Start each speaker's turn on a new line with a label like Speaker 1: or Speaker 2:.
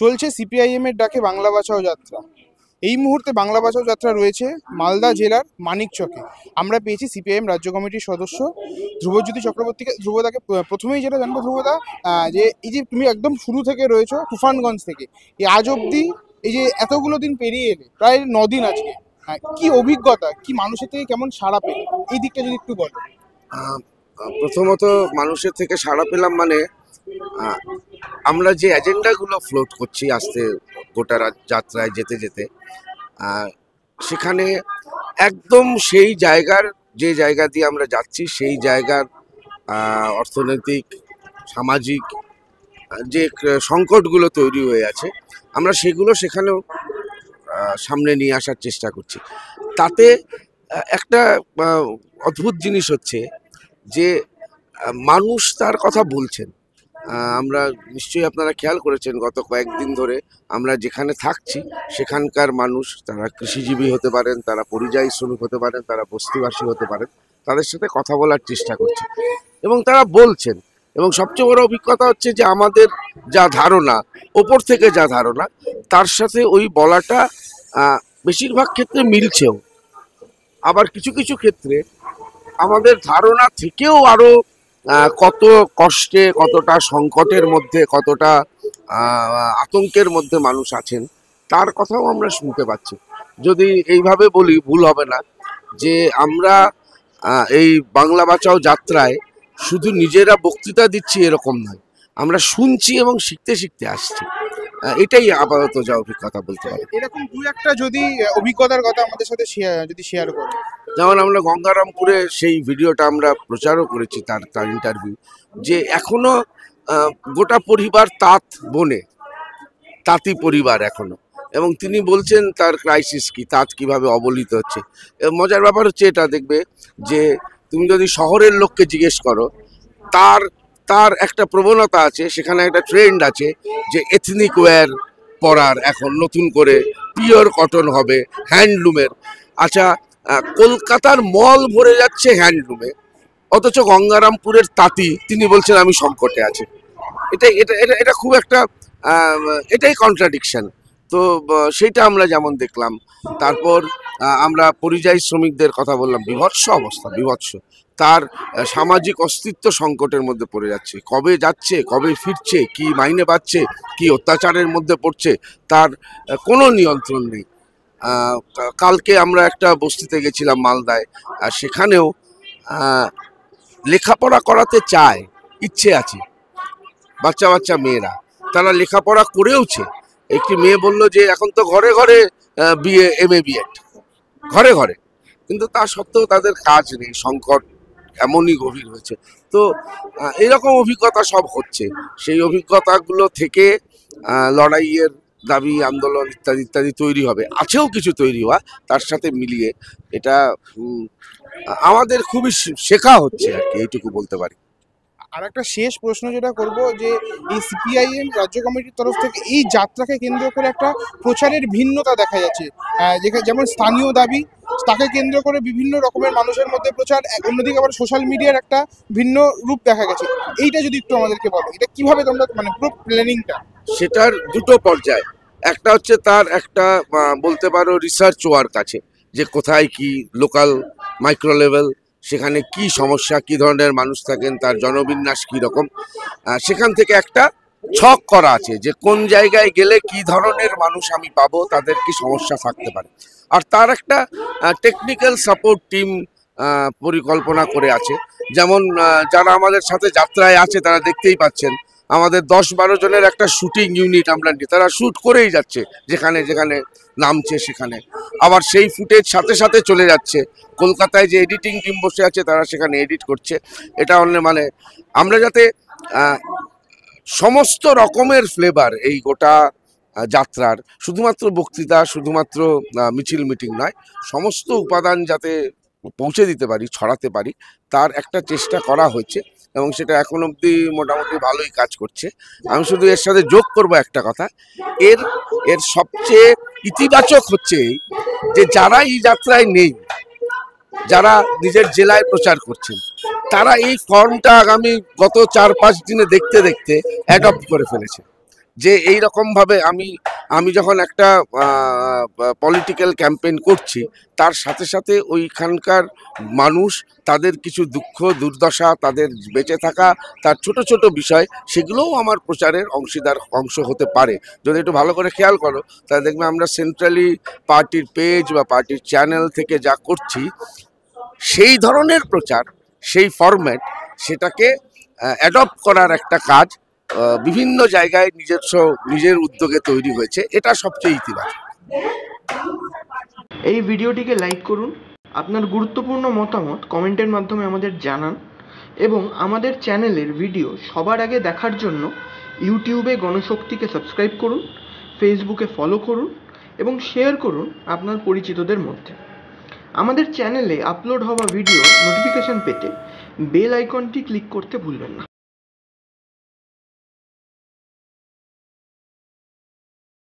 Speaker 1: চলছে সিপিআইএম এর ডাকে বাংলা বাঁচাও যাত্রা। এই মুহূর্তে বাংলা বাঁচাও যাত্রা রয়েছে মালদা জেলার মানিকচকে। আমরা পেয়েছি সিপিআইএম রাজ্য কমিটির সদস্য ধ্রুবজ্যোতি চক্রবর্তীকে। ধ্রুবদাকে প্রথমেই যেটা জানবো, ধ্রুবদা, যে এই যে তুমি একদম শুরু থেকে রয়েছো তুফানগঞ্জ থেকে, এই আজ অব্দি এই যে এতগুলো দিন পেরিয়ে এলে, প্রায় 9 দিন আজকে, কি অভিজ্ঞতা, কি মানুষের থেকে কেমন সাড়া পেলে, এই দিকটা যদি একটু বলো।
Speaker 2: প্রথমত মানুষের থেকে সাড়া পেলাম মানে আমরা যে এজেন্ডাগুলো ফ্লোট করছি আস্তে গোটা যাত্রায় যেতে যেতে সেখানে একদম সেই জায়গার যে জায়গা দিয়ে আমরা যাচ্ছি সেই জায়গার অর্থনৈতিক সামাজিক যে সংকটগুলো তৈরি হয়ে আছে আমরা সেগুলো সেখানেও সামনে নিয়ে আসার চেষ্টা করছি। তাতে একটা অদ্ভুত জিনিস হচ্ছে যে মানুষ তার কথা বলছেন। আমরা নিশ্চয়ই আপনারা খেয়াল করেছেন গত কয়েকদিন ধরে আমরা যেখানে থাকছি সেখানকার মানুষ, তারা কৃষিজীবী হতে পারেন, তারা পরিযায়ী শ্রমিক হতে পারেন, তারা বস্তিবাসী হতে পারেন, তাদের সাথে কথা বলার চেষ্টা করছি এবং তারা বলছেন। এবং সবচেয়ে বড় অভিজ্ঞতা হচ্ছে যে আমাদের যা ধারণা, ওপর থেকে যা ধারণা, তার সাথে ওই বলাটা বেশিরভাগ ক্ষেত্রে মিলছেও। আবার কিছু কিছু ক্ষেত্রে আমাদের ধারণা থেকেও আরো কত কষ্টে, কতটা সংকটের মধ্যে, কতটা আতঙ্কের মধ্যে মানুষ আছেন তার কথাও আমরা শুনতে পাচ্ছি। যদি এইভাবে বলি ভুল হবে না যে আমরা এই বাংলা বাঁচাও যাত্রায় শুধু নিজেরা বক্তৃতা দিচ্ছি এরকম নয়, আমরা শুনছি এবং শিখতে শিখতে আসছি। এটাই আপাতত যা অভিজ্ঞতা বলতে পারি।
Speaker 1: এরকম দু একটা যদি অভিজ্ঞতার কথা আমাদের সাথে যদি শেয়ার করো।
Speaker 2: যেমন আমরা গঙ্গারামপুরে সেই ভিডিওটা আমরা প্রচারও করেছি, তার ইন্টারভিউ, যে এখনো গোটা পরিবার তাঁত বনে, তাঁতি পরিবার এখনো, এবং তিনি বলছেন তার ক্রাইসিস কি, তাঁত কিভাবে অবলিত হচ্ছে। মজার ব্যাপার হচ্ছে এটা দেখবে যে তুমি যদি শহরের লোককে জিজ্ঞেস করো, তার একটা প্রবণতা আছে, সেখানে একটা ট্রেন্ড আছে যে এথনিক ওয়্যার পরার, এখন নতুন করে পিওর কটন হবে, হ্যান্ডলুমের। আচ্ছা, কলকাতার মল ভরে যাচ্ছে হ্যান্ডলুমে, অথচ গঙ্গারামপুরের তাঁতি তিনি বলছেন আমি সংকটে আছি। এটা খুব একটা এটাই কন্ট্রাডিকশন। তো সেইটা আমরা যেমন দেখলাম। তারপর আমরা পরিযায়ী শ্রমিকদের কথা বললাম, বিভৎস অবস্থা, বিভৎস। তার সামাজিক অস্তিত্ব সংকটের মধ্যে পড়ে যাচ্ছে, কবে যাচ্ছে, কবে ফিরছে, কি মাইনে পাচ্ছে, কি অত্যাচারের মধ্যে পড়ছে, তার কোনো নিয়ন্ত্রণ নেই। কালকে আমরা একটা বস্তিতে গেছিলাম মালদায়, আর সেখানেও লেখাপড়া করাতে চায়, ইচ্ছে আছে, বাচ্চা বাচ্চা মেয়েরা, তারা লেখাপড়া করেওছে। একটি মেয়ে বলল যে এখন তো ঘরে ঘরে বিএ, MA, BEd ঘরে ঘরে, কিন্তু তা সত্ত্বেও তাদের কাজ নেই, সংকট এমনই গভীর হয়েছে। তো এরকম অভিজ্ঞতা সব হচ্ছে। সেই অভিজ্ঞতাগুলো থেকে লড়াইয়ের দাবি, আন্দোলন ইত্যাদি ইত্যাদি তৈরি হবে, আছেও কিছু তৈরি হওয়া, তার সাথে মিলিয়ে এটা আমাদের খুবই শেখা হচ্ছে আর কি, এইটুকু বলতে পারি।
Speaker 1: আর একটা শেষ প্রশ্ন যেটা করব, যে এই সিপিআইএম রাজ্য কমিটির তরফ থেকে এই যাত্রাকে কেন্দ্র করে একটা প্রচারের ভিন্নতা দেখা যাচ্ছে, যেমন স্থানীয় দাবি, তাকে কেন্দ্র করে বিভিন্ন রকমের মানুষের মধ্যে প্রচার, অন্যদিকে আবার সোশ্যাল মিডিয়ার একটা ভিন্ন রূপ দেখা গেছে। এইটা যদি একটু আমাদেরকে বলো, এটা কিভাবে তোমরা মানে পুরো প্ল্যানিংটা?
Speaker 2: সেটার দুটো পর্যায়। একটা হচ্ছে তার একটা বলতে পারো রিসার্চ ওয়ার্ক আছে, যে কোথায় কি লোকাল মাইক্রো লেভেল, সেখানে কি সমস্যা, কি ধরনের মানুষ থাকেন, তার জনবিন্যাস কি রকম, সেখান থেকে একটা ছক করা আছে যে কোন জায়গায় গেলে কি ধরনের মানুষ আমি পাবো, তাদের কি সমস্যা থাকতে পারে। আর তার একটা টেকনিক্যাল সাপোর্ট টিম পরিকল্পনা করে আছে। যেমন যারা আমাদের সাথে যাত্রায় আছে তারা দেখতেই পাচ্ছেন, আমাদের 10-12 জনের একটা শুটিং ইউনিট আমরা নিই, তারা শ্যুট করেই যাচ্ছে যেখানে যেখানে নামছে সেখানে। আবার সেই ফুটেজ সাথে সাথে চলে যাচ্ছে কলকাতায়, যে এডিটিং টিম বসে আছে তারা সেখানে এডিট করছে। এটা মানে আমরা যাতে সমস্ত রকমের ফ্লেভার এই গোটা যাত্রার, শুধুমাত্র বক্তৃতা, শুধুমাত্র মিছিল মিটিং নয়, সমস্ত উপাদান যাতে পৌঁছে দিতে পারি, ছড়াতে পারি, তার একটা চেষ্টা করা হয়েছে এবং সেটা এখন অবধি মোটামুটি ভালোই কাজ করছে। আমি শুধু এর সাথে যোগ করব একটা কথা, এর সবচেয়ে ইতিবাচক হচ্ছে যে যারা এই যাত্রায় নেই, যারা নিজের জেলায় প্রচার করছেন, তারা এই ফর্মটা আগামী গত 4-5 দিনে দেখতে দেখতে অ্যাডপ্ট করে ফেলেছে। যে এই রকমভাবে আমি যখন একটা পলিটিক্যাল ক্যাম্পেইন করছি, তার সাথে সাথে ওইখানকার মানুষ তাদের কিছু দুঃখ দুর্দশা, তাদের বেঁচে থাকা, তার ছোট ছোট বিষয়, সেগুলোও আমার প্রচারের অংশ হতে পারে। যদি একটু ভালো করে খেয়াল করো তাহলে দেখবে আমরা সেন্ট্রালি পার্টির পেজ বা পার্টির চ্যানেল থেকে যা করছি, সেই ধরনের প্রচার, সেই ফরম্যাট, সেটাকে অ্যাডপ্ট করার একটা কাজ বিভিন্ন জায়গায় নিজের উদ্যোগে তৈরি হয়েছে। এটা সবচেয়ে ইতিবাচক।
Speaker 3: এই ভিডিওটিকে লাইক করুন, আপনার গুরুত্বপূর্ণ মতামত কমেন্টের মাধ্যমে আমাদের জানান এবং আমাদের চ্যানেলের ভিডিও সবার আগে দেখার জন্য ইউটিউবে গণশক্তিকে সাবস্ক্রাইব করুন, ফেসবুকে ফলো করুন এবং শেয়ার করুন আপনার পরিচিতদের মধ্যে। আমাদের চ্যানেলে আপলোড হওয়া ভিডিও নোটিফিকেশন পেতে বেল আইকনটি ক্লিক করতে ভুলবেন না।